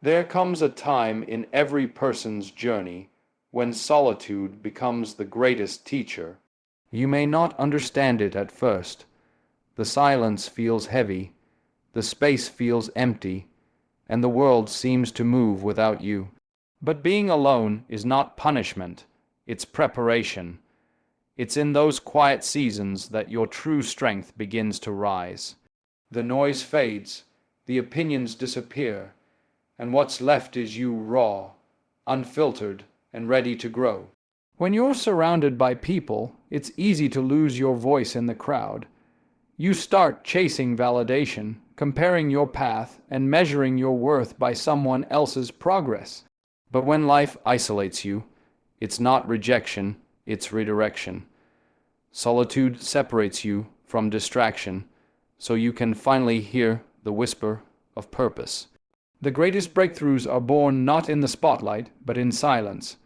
There comes a time in every person's journey when solitude becomes the greatest teacher. You may not understand it at first. The silence feels heavy, the space feels empty, and the world seems to move without you. But being alone is not punishment, it's preparation. It's in those quiet seasons that your true strength begins to rise. The noise fades, the opinions disappear, and what's left is you raw, unfiltered, and ready to grow. When you're surrounded by people, it's easy to lose your voice in the crowd. You start chasing validation, comparing your path, and measuring your worth by someone else's progress. But when life isolates you, it's not rejection, it's redirection. Solitude separates you from distraction, so you can finally hear the whisper of purpose. The greatest breakthroughs are born not in the spotlight, but in silence,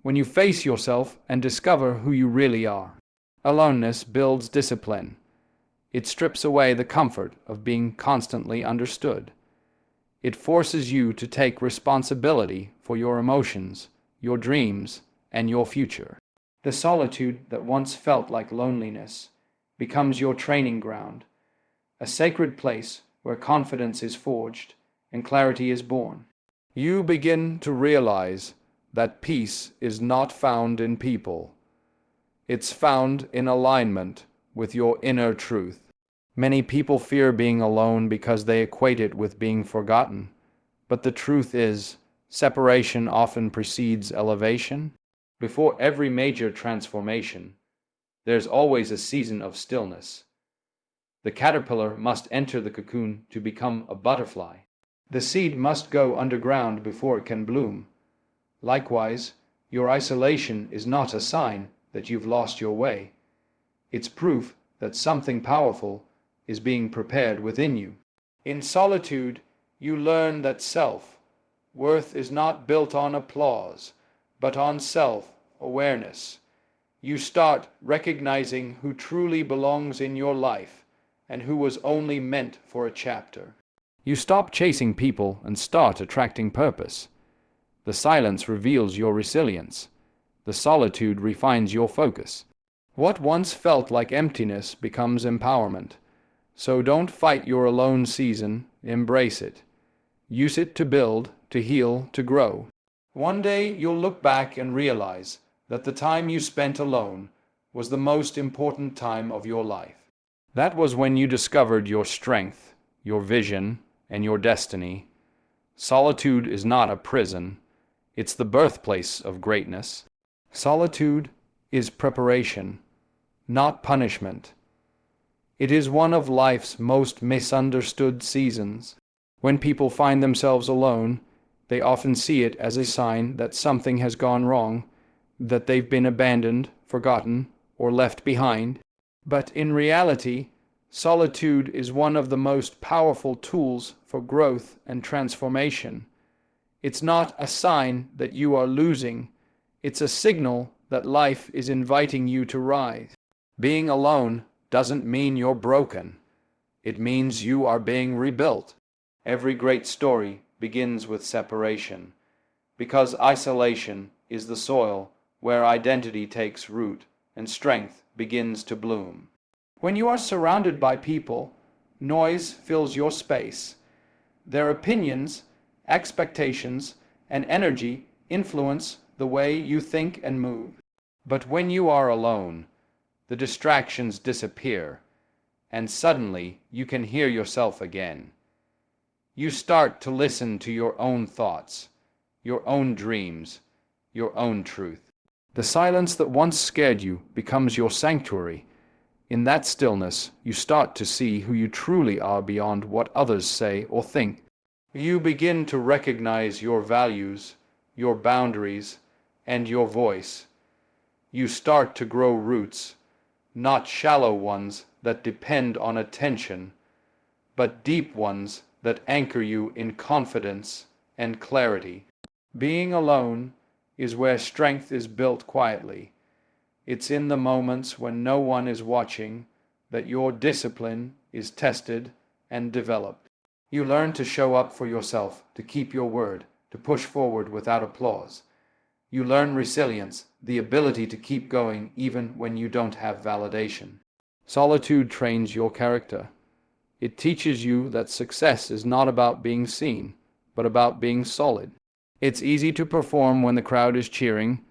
when you face yourself and discover who you really are. Aloneness builds discipline. It strips away the comfort of being constantly understood. It forces you to take responsibility for your emotions, your dreams, and your future. The solitude that once felt like loneliness becomes your training ground, a sacred place where confidence is forged and clarity is born. You begin to realize that peace is not found in people. It's found in alignment with your inner truth. Many people fear being alone because they equate it with being forgotten. But the truth is, separation often precedes elevation. Before every major transformation, there's always a season of stillness. The caterpillar must enter the cocoon to become a butterfly. The seed must go underground before it can bloom. Likewise, your isolation is not a sign that you've lost your way. It's proof that something powerful is being prepared within you. In solitude, you learn that self-worth is not built on applause, but on self-awareness. You start recognizing who truly belongs in your life and who was only meant for a chapter. You stop chasing people and start attracting purpose. The silence reveals your resilience. The solitude refines your focus. What once felt like emptiness becomes empowerment. So don't fight your alone season, embrace it. Use it to build, to heal, to grow. One day you'll look back and realize that the time you spent alone was the most important time of your life. That was when you discovered your strength, your vision, and your destiny. Solitude is not a prison. It's the birthplace of greatness. Solitude is preparation, not punishment. It is one of life's most misunderstood seasons. When people find themselves alone, they often see it as a sign that something has gone wrong, that they've been abandoned, forgotten, or left behind. But in reality, solitude is one of the most powerful tools for growth and transformation. It's not a sign that you are losing. It's a signal that life is inviting you to rise. Being alone doesn't mean you're broken. It means you are being rebuilt. Every great story begins with separation, because isolation is the soil where identity takes root and strength begins to bloom. When you are surrounded by people, noise fills your space. Their opinions, expectations, and energy influence the way you think and move. But when you are alone, the distractions disappear, and suddenly you can hear yourself again. You start to listen to your own thoughts, your own dreams, your own truth. The silence that once scared you becomes your sanctuary. In that stillness, you start to see who you truly are beyond what others say or think. You begin to recognize your values, your boundaries, and your voice. You start to grow roots, not shallow ones that depend on attention, but deep ones that anchor you in confidence and clarity. Being alone is where strength is built quietly. It's in the moments when no one is watching that your discipline is tested and developed. You learn to show up for yourself, to keep your word, to push forward without applause. You learn resilience, the ability to keep going even when you don't have validation. Solitude trains your character. It teaches you that success is not about being seen, but about being solid. It's easy to perform when the crowd is cheering,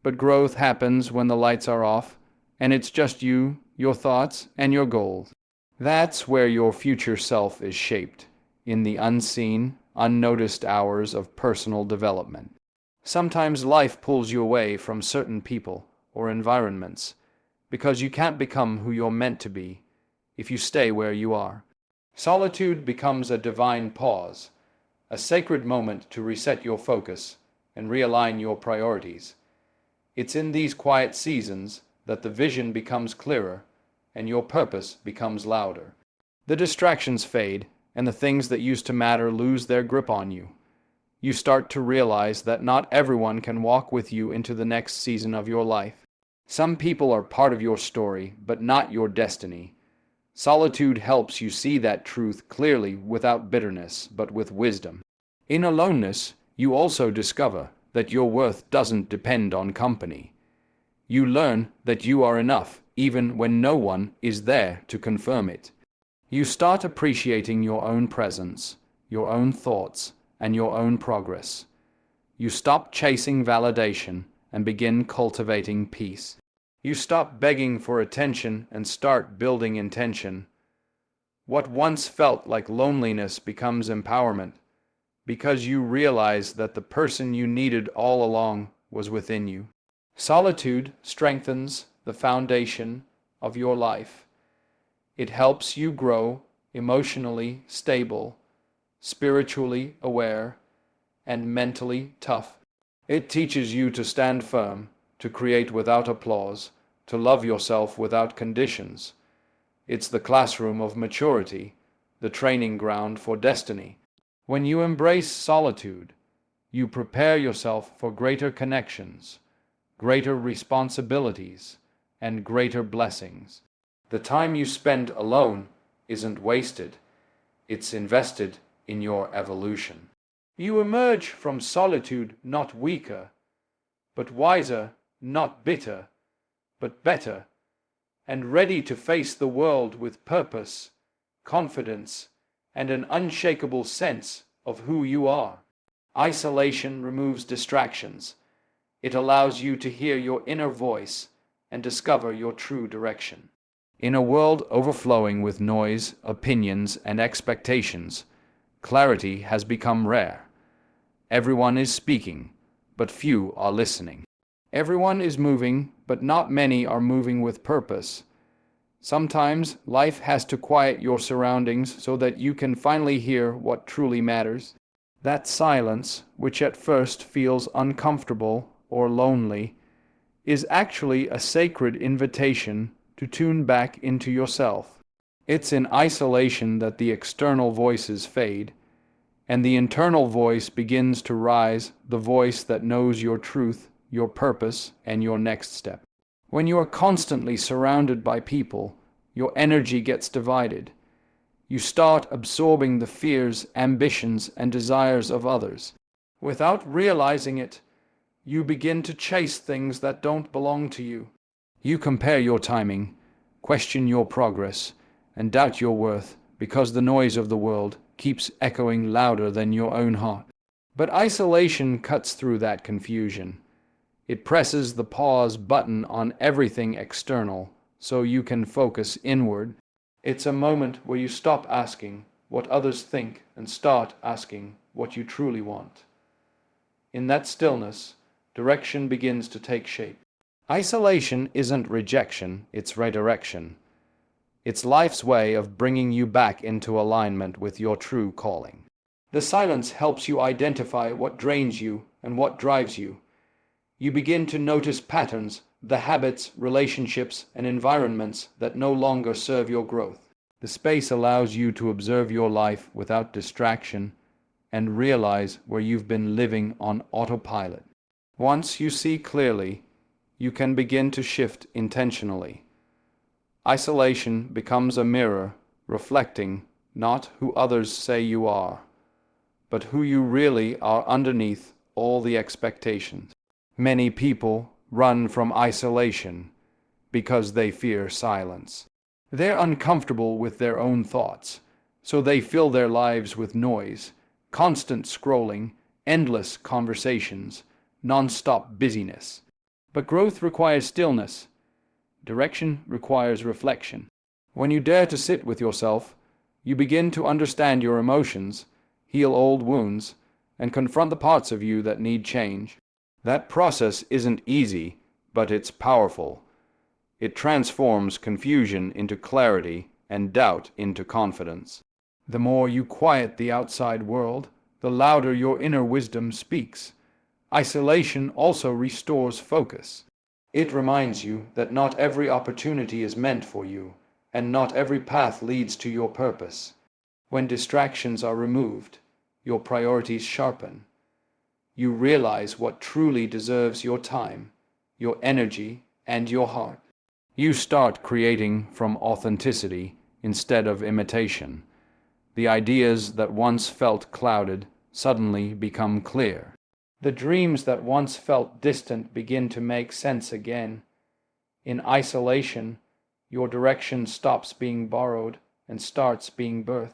but growth happens when the lights are off, and it's just you, your thoughts, and your goals. That's where your future self is shaped, in the unseen, unnoticed hours of personal development. Sometimes life pulls you away from certain people or environments because you can't become who you're meant to be if you stay where you are. Solitude becomes a divine pause, a sacred moment to reset your focus and realign your priorities. It's in these quiet seasons that the vision becomes clearer and your purpose becomes louder. The distractions fade and the things that used to matter lose their grip on you. You start to realize that not everyone can walk with you into the next season of your life. Some people are part of your story, but not your destiny. Solitude helps you see that truth clearly without bitterness, but with wisdom. In aloneness, you also discover that your worth doesn't depend on company. You learn that you are enough even when no one is there to confirm it. You start appreciating your own presence, your own thoughts, and your own progress. You stop chasing validation and begin cultivating peace. You stop begging for attention and start building intention. What once felt like loneliness becomes empowerment because you realize that the person you needed all along was within you. Solitude strengthens the foundation of your life. It helps you grow emotionally stable, spiritually aware, and mentally tough. It teaches you to stand firm, to create without applause, to love yourself without conditions. It's the classroom of maturity, the training ground for destiny. When you embrace solitude, you prepare yourself for greater connections, greater responsibilities, and greater blessings. The time you spend alone isn't wasted. It's invested in your evolution. You emerge from solitude not weaker, but wiser, not bitter, but better, and ready to face the world with purpose, confidence, and an unshakable sense of who you are. Isolation removes distractions. It allows you to hear your inner voice and discover your true direction. In a world overflowing with noise, opinions, and expectations, clarity has become rare. Everyone is speaking, but few are listening. Everyone is moving, but not many are moving with purpose. Sometimes life has to quiet your surroundings so that you can finally hear what truly matters. That silence, which at first feels uncomfortable or lonely, is actually a sacred invitation to tune back into yourself. It's in isolation that the external voices fade, and the internal voice begins to rise, the voice that knows your truth, your purpose, and your next step. When you are constantly surrounded by people, your energy gets divided. You start absorbing the fears, ambitions, and desires of others. Without realizing it, you begin to chase things that don't belong to you. You compare your timing, question your progress, and doubt your worth because the noise of the world keeps echoing louder than your own heart. But isolation cuts through that confusion. It presses the pause button on everything external so you can focus inward. It's a moment where you stop asking what others think and start asking what you truly want. In that stillness, direction begins to take shape. Isolation isn't rejection, it's redirection. It's life's way of bringing you back into alignment with your true calling. The silence helps you identify what drains you and what drives you. You begin to notice patterns, the habits, relationships, and environments that no longer serve your growth. The space allows you to observe your life without distraction and realize where you've been living on autopilot. Once you see clearly, you can begin to shift intentionally. Isolation becomes a mirror reflecting not who others say you are, but who you really are underneath all the expectations. Many people run from isolation because they fear silence. They're uncomfortable with their own thoughts, so they fill their lives with noise, constant scrolling, endless conversations, non-stop busyness. But growth requires stillness. Direction requires reflection. When you dare to sit with yourself, you begin to understand your emotions, heal old wounds, and confront the parts of you that need change. That process isn't easy, but it's powerful. It transforms confusion into clarity and doubt into confidence. The more you quiet the outside world, the louder your inner wisdom speaks. Isolation also restores focus. It reminds you that not every opportunity is meant for you, and not every path leads to your purpose. When distractions are removed, your priorities sharpen. You realize what truly deserves your time, your energy, and your heart. You start creating from authenticity instead of imitation. The ideas that once felt clouded suddenly become clear. The dreams that once felt distant begin to make sense again. In isolation, your direction stops being borrowed and starts being birthed.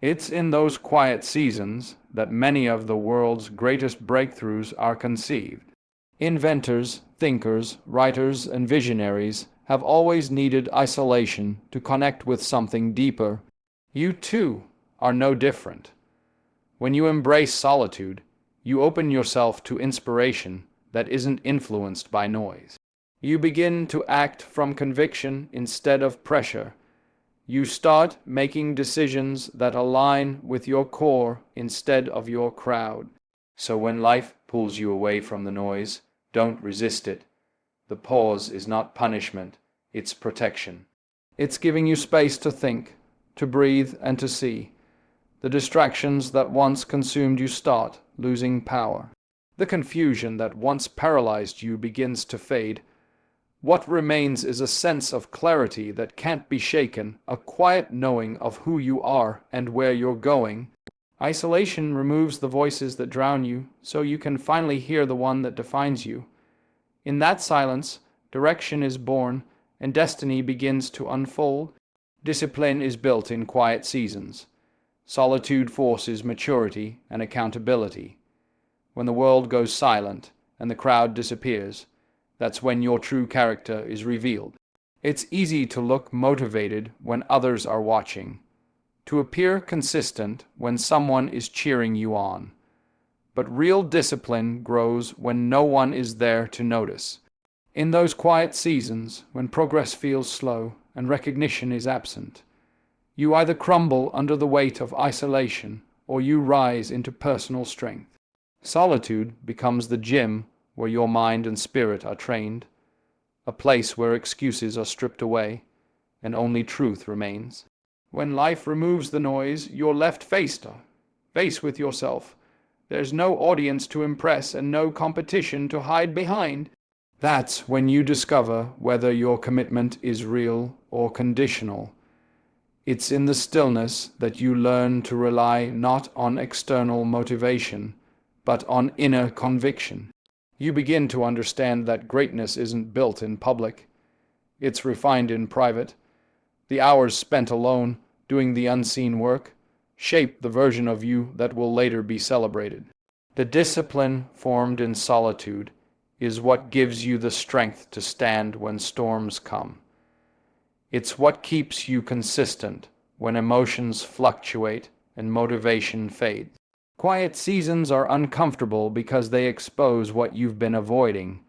It's in those quiet seasons that many of the world's greatest breakthroughs are conceived. Inventors, thinkers, writers, and visionaries have always needed isolation to connect with something deeper. You too are no different. When you embrace solitude, you open yourself to inspiration that isn't influenced by noise. You begin to act from conviction instead of pressure. You start making decisions that align with your core instead of your crowd. So when life pulls you away from the noise, don't resist it. The pause is not punishment, it's protection. It's giving you space to think, to breathe, and to see. The distractions that once consumed you start losing power. The confusion that once paralyzed you begins to fade. What remains is a sense of clarity that can't be shaken, a quiet knowing of who you are and where you're going. Isolation removes the voices that drown you, so you can finally hear the one that defines you. In that silence, direction is born, and destiny begins to unfold. Discipline is built in quiet seasons. Solitude forces maturity and accountability. When the world goes silent and the crowd disappears, that's when your true character is revealed. It's easy to look motivated when others are watching, to appear consistent when someone is cheering you on. But real discipline grows when no one is there to notice. In those quiet seasons, when progress feels slow and recognition is absent, you either crumble under the weight of isolation or you rise into personal strength. Solitude becomes the gym where your mind and spirit are trained, a place where excuses are stripped away and only truth remains. When life removes the noise, you're left face with yourself. There's no audience to impress and no competition to hide behind. That's when you discover whether your commitment is real or conditional. It's in the stillness that you learn to rely not on external motivation, but on inner conviction. You begin to understand that greatness isn't built in public. It's refined in private. The hours spent alone, doing the unseen work, shape the version of you that will later be celebrated. The discipline formed in solitude is what gives you the strength to stand when storms come. It's what keeps you consistent when emotions fluctuate and motivation fades. Quiet seasons are uncomfortable because they expose what you've been avoiding.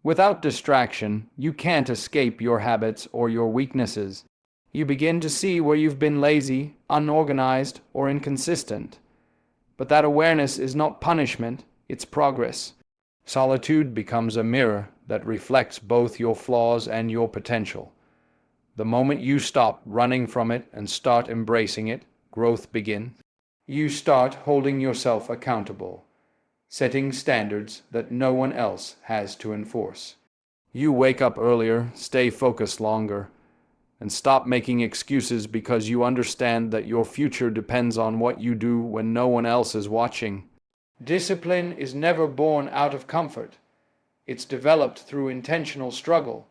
Without distraction, you can't escape your habits or your weaknesses. You begin to see where you've been lazy, unorganized, or inconsistent. But that awareness is not punishment, it's progress. Solitude becomes a mirror that reflects both your flaws and your potential. The moment you stop running from it and start embracing it, growth begins. You start holding yourself accountable, setting standards that no one else has to enforce. You wake up earlier, stay focused longer, and stop making excuses because you understand that your future depends on what you do when no one else is watching. Discipline is never born out of comfort. It's developed through intentional struggle.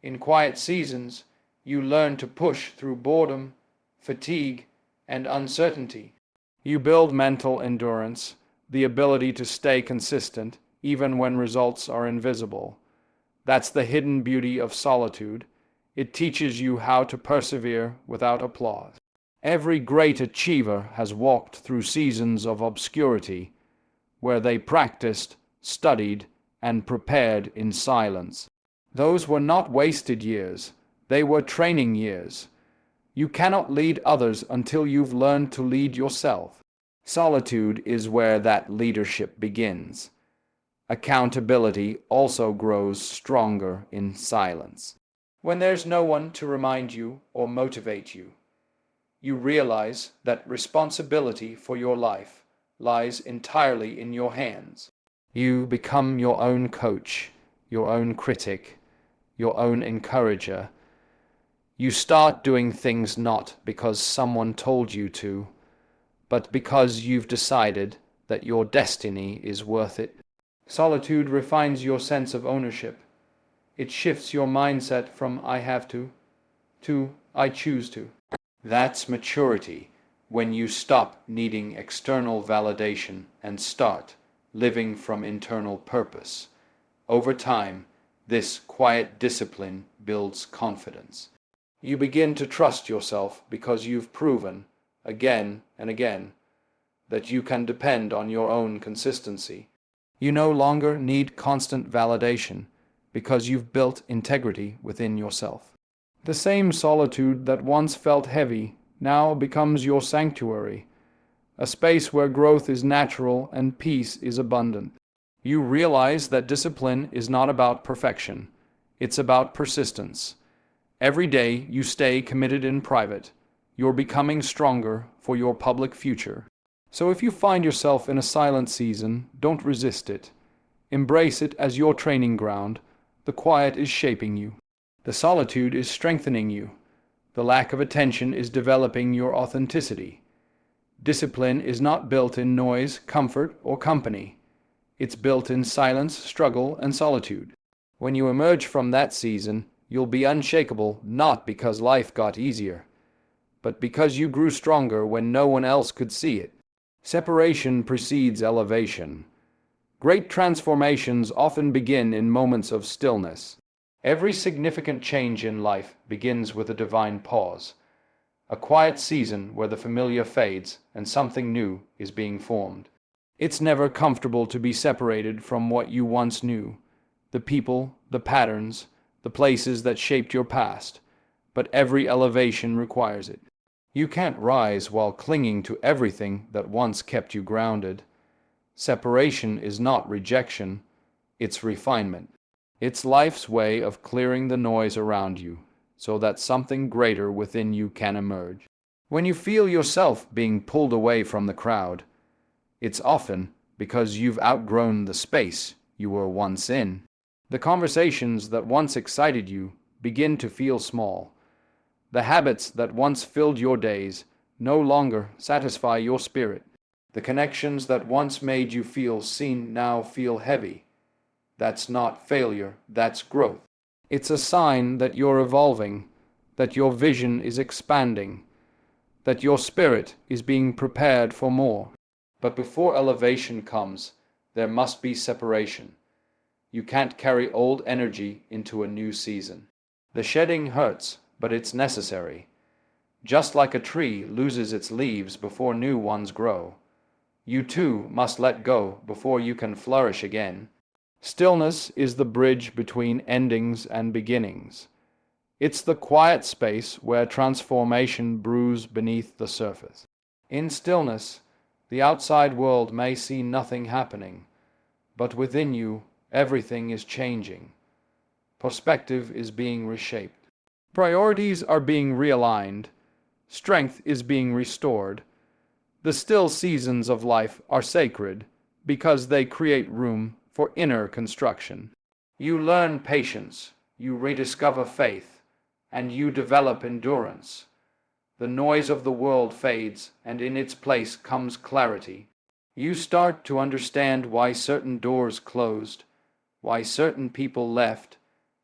In quiet seasons, you learn to push through boredom, fatigue, and uncertainty. You build mental endurance, the ability to stay consistent even when results are invisible. That's the hidden beauty of solitude. It teaches you how to persevere without applause. Every great achiever has walked through seasons of obscurity where they practiced, studied, and prepared in silence. Those were not wasted years. They were training years. You cannot lead others until you've learned to lead yourself. Solitude is where that leadership begins. Accountability also grows stronger in silence. When there's no one to remind you or motivate you, you realize that responsibility for your life lies entirely in your hands. You become your own coach, your own critic, your own encourager. You start doing things not because someone told you to, but because you've decided that your destiny is worth it. Solitude refines your sense of ownership. It shifts your mindset from "I have to" "I choose to." That's maturity, when you stop needing external validation and start living from internal purpose. Over time, this quiet discipline builds confidence. You begin to trust yourself because you've proven, again and again, that you can depend on your own consistency. You no longer need constant validation because you've built integrity within yourself. The same solitude that once felt heavy now becomes your sanctuary, a space where growth is natural and peace is abundant. You realize that discipline is not about perfection, it's about persistence. Every day you stay committed in private, you're becoming stronger for your public future. So if you find yourself in a silent season, don't resist it. Embrace it as your training ground. The quiet is shaping you. The solitude is strengthening you. The lack of attention is developing your authenticity. Discipline is not built in noise, comfort, or company. It's built in silence, struggle, and solitude. When you emerge from that season, you'll be unshakable not because life got easier, but because you grew stronger when no one else could see it. Separation precedes elevation. Great transformations often begin in moments of stillness. Every significant change in life begins with a divine pause, a quiet season where the familiar fades and something new is being formed. It's never comfortable to be separated from what you once knew, the people, the patterns, the places that shaped your past, but every elevation requires it. You can't rise while clinging to everything that once kept you grounded. Separation is not rejection, it's refinement. It's life's way of clearing the noise around you so that something greater within you can emerge. When you feel yourself being pulled away from the crowd, it's often because you've outgrown the space you were once in. The conversations that once excited you begin to feel small. The habits that once filled your days no longer satisfy your spirit. The connections that once made you feel seen now feel heavy. That's not failure, that's growth. It's a sign that you're evolving, that your vision is expanding, that your spirit is being prepared for more. But before elevation comes, there must be separation. You can't carry old energy into a new season. The shedding hurts, but it's necessary. Just like a tree loses its leaves before new ones grow, you too must let go before you can flourish again. Stillness is the bridge between endings and beginnings. It's the quiet space where transformation brews beneath the surface. In stillness, the outside world may see nothing happening, but within you, everything is changing. Perspective is being reshaped. Priorities are being realigned. Strength is being restored. The still seasons of life are sacred because they create room for inner construction. You learn patience, you rediscover faith, and you develop endurance. The noise of the world fades, and in its place comes clarity. You start to understand why certain doors closed, why certain people left,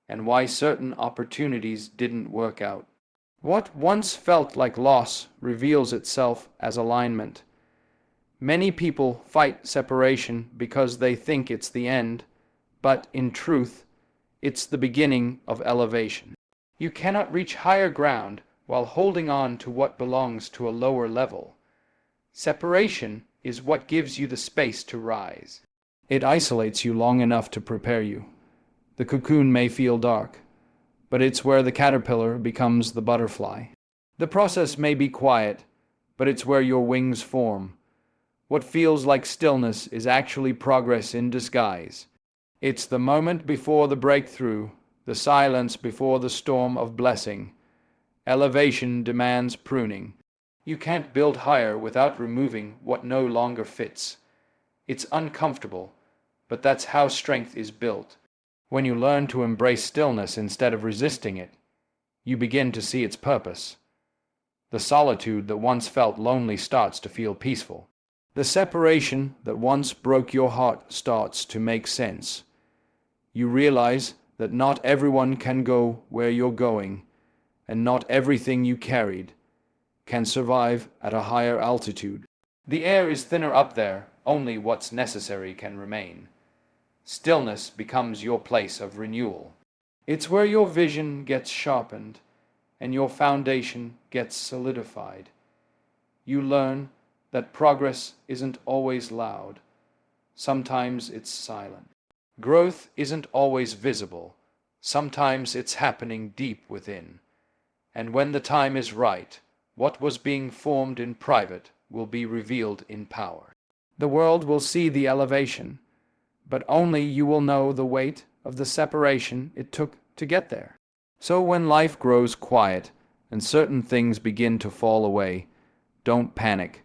and why certain opportunities didn't work out. What once felt like loss reveals itself as alignment. Many people fight separation because they think it's the end, but in truth, it's the beginning of elevation. You cannot reach higher ground while holding on to what belongs to a lower level. Separation is what gives you the space to rise. It isolates you long enough to prepare you. The cocoon may feel dark, but it's where the caterpillar becomes the butterfly. The process may be quiet, but it's where your wings form. What feels like stillness is actually progress in disguise. It's the moment before the breakthrough, the silence before the storm of blessing. Elevation demands pruning. You can't build higher without removing what no longer fits. It's uncomfortable, but that's how strength is built. When you learn to embrace stillness instead of resisting it, you begin to see its purpose. The solitude that once felt lonely starts to feel peaceful. The separation that once broke your heart starts to make sense. You realize that not everyone can go where you're going, and not everything you carried can survive at a higher altitude. The air is thinner up there, only what's necessary can remain. Stillness becomes your place of renewal. It's where your vision gets sharpened and your foundation gets solidified. You learn that progress isn't always loud. Sometimes it's silent. Growth isn't always visible. Sometimes it's happening deep within. And when the time is right, what was being formed in private will be revealed in power. The world will see the elevation, but only you will know the weight of the separation it took to get there. So when life grows quiet and certain things begin to fall away, don't panic.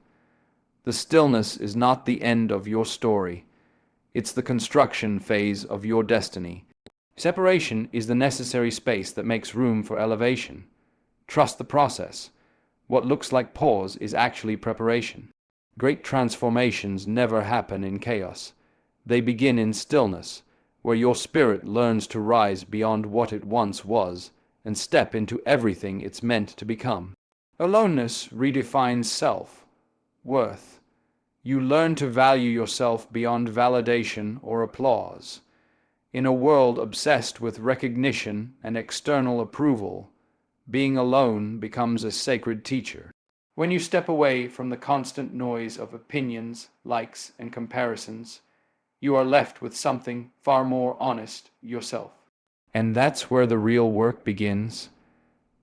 The stillness is not the end of your story. It's the construction phase of your destiny. Separation is the necessary space that makes room for elevation. Trust the process. What looks like pause is actually preparation. Great transformations never happen in chaos. They begin in stillness, where your spirit learns to rise beyond what it once was and step into everything it's meant to become. Aloneness redefines self-worth. You learn to value yourself beyond validation or applause. In a world obsessed with recognition and external approval, being alone becomes a sacred teacher. When you step away from the constant noise of opinions, likes, and comparisons, you are left with something far more honest, yourself. And that's where the real work begins.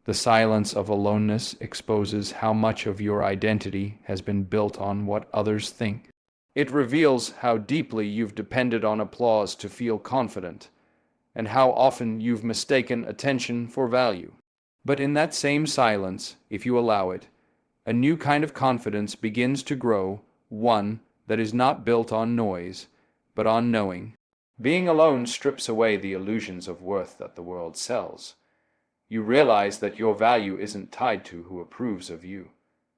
The silence of aloneness exposes how much of your identity has been built on what others think. It reveals how deeply you've depended on applause to feel confident, and how often you've mistaken attention for value. But in that same silence, if you allow it, a new kind of confidence begins to grow, one that is not built on noise, but on knowing. Being alone strips away the illusions of worth that the world sells. You realize that your value isn't tied to who approves of you,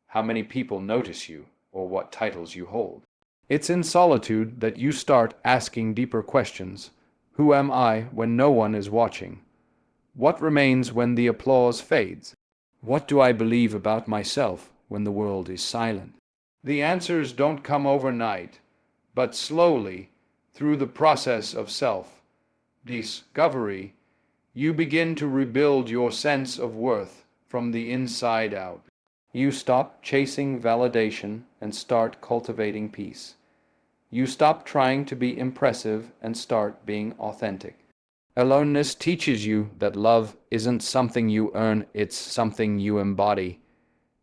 how many people notice you, or what titles you hold. It's in solitude that you start asking deeper questions. Who am I when no one is watching? What remains when the applause fades? What do I believe about myself when the world is silent? The answers don't come overnight, but slowly, through the process of self-discovery, you begin to rebuild your sense of worth from the inside out. You stop chasing validation and start cultivating peace. You stop trying to be impressive and start being authentic. Aloneness teaches you that love isn't something you earn, it's something you embody.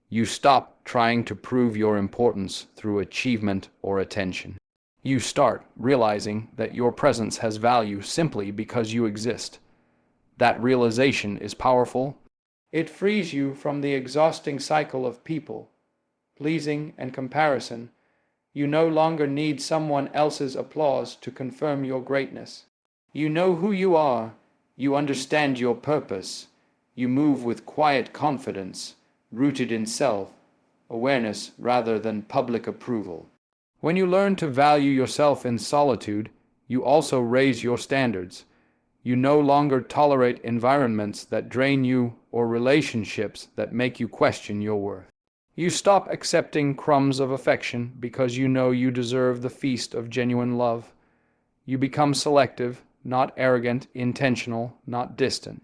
You stop trying to prove your importance through achievement or attention. You start realizing that your presence has value simply because you exist. That realization is powerful. It frees you from the exhausting cycle of people, pleasing and comparison. You no longer need someone else's applause to confirm your greatness. You know who you are, you understand your purpose, You move with quiet confidence, rooted in self-awareness rather than public approval. When you learn to value yourself in solitude, you also raise your standards. You no longer tolerate environments that drain you or relationships that make you question your worth. You stop accepting crumbs of affection because you know you deserve the feast of genuine love. You become selective, not arrogant, intentional, not distant.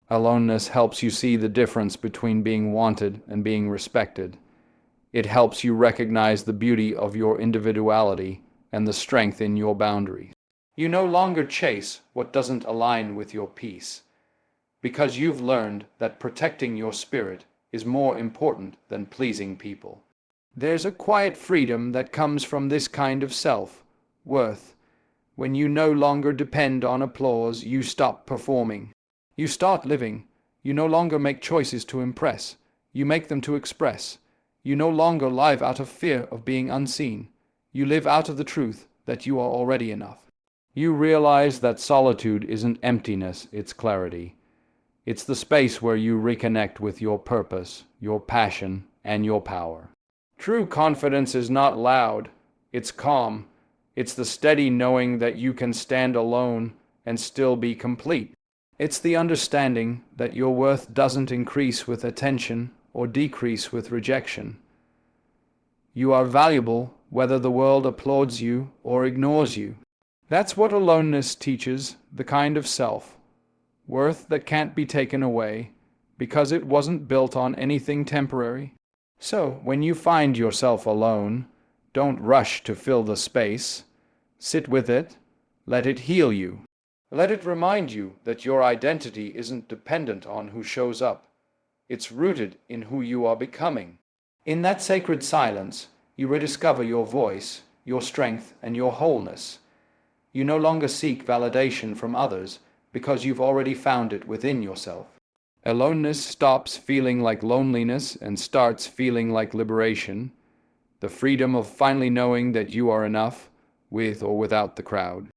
Aloneness helps you see the difference between being wanted and being respected. It helps you recognize the beauty of your individuality and the strength in your boundaries. You no longer chase what doesn't align with your peace, because you've learned that protecting your spirit is more important than pleasing people. There's a quiet freedom that comes from this kind of self-worth. When you no longer depend on applause, you stop performing. You start living. You no longer make choices to impress. You make them to express. You no longer live out of fear of being unseen. You live out of the truth that you are already enough. You realize that solitude isn't emptiness, it's clarity. It's the space where you reconnect with your purpose, your passion, and your power. True confidence is not loud, it's calm. It's the steady knowing that you can stand alone and still be complete. It's the understanding that your worth doesn't increase with attention or decrease with rejection. You are valuable whether the world applauds you or ignores you. That's what aloneness teaches, the kind of self-worth that can't be taken away because it wasn't built on anything temporary. So, when you find yourself alone, don't rush to fill the space. Sit with it. Let it heal you. Let it remind you that your identity isn't dependent on who shows up. It's rooted in who you are becoming. In that sacred silence, you rediscover your voice, your strength, and your wholeness. You no longer seek validation from others because you've already found it within yourself. Aloneness stops feeling like loneliness and starts feeling like liberation, the freedom of finally knowing that you are enough, with or without the crowd.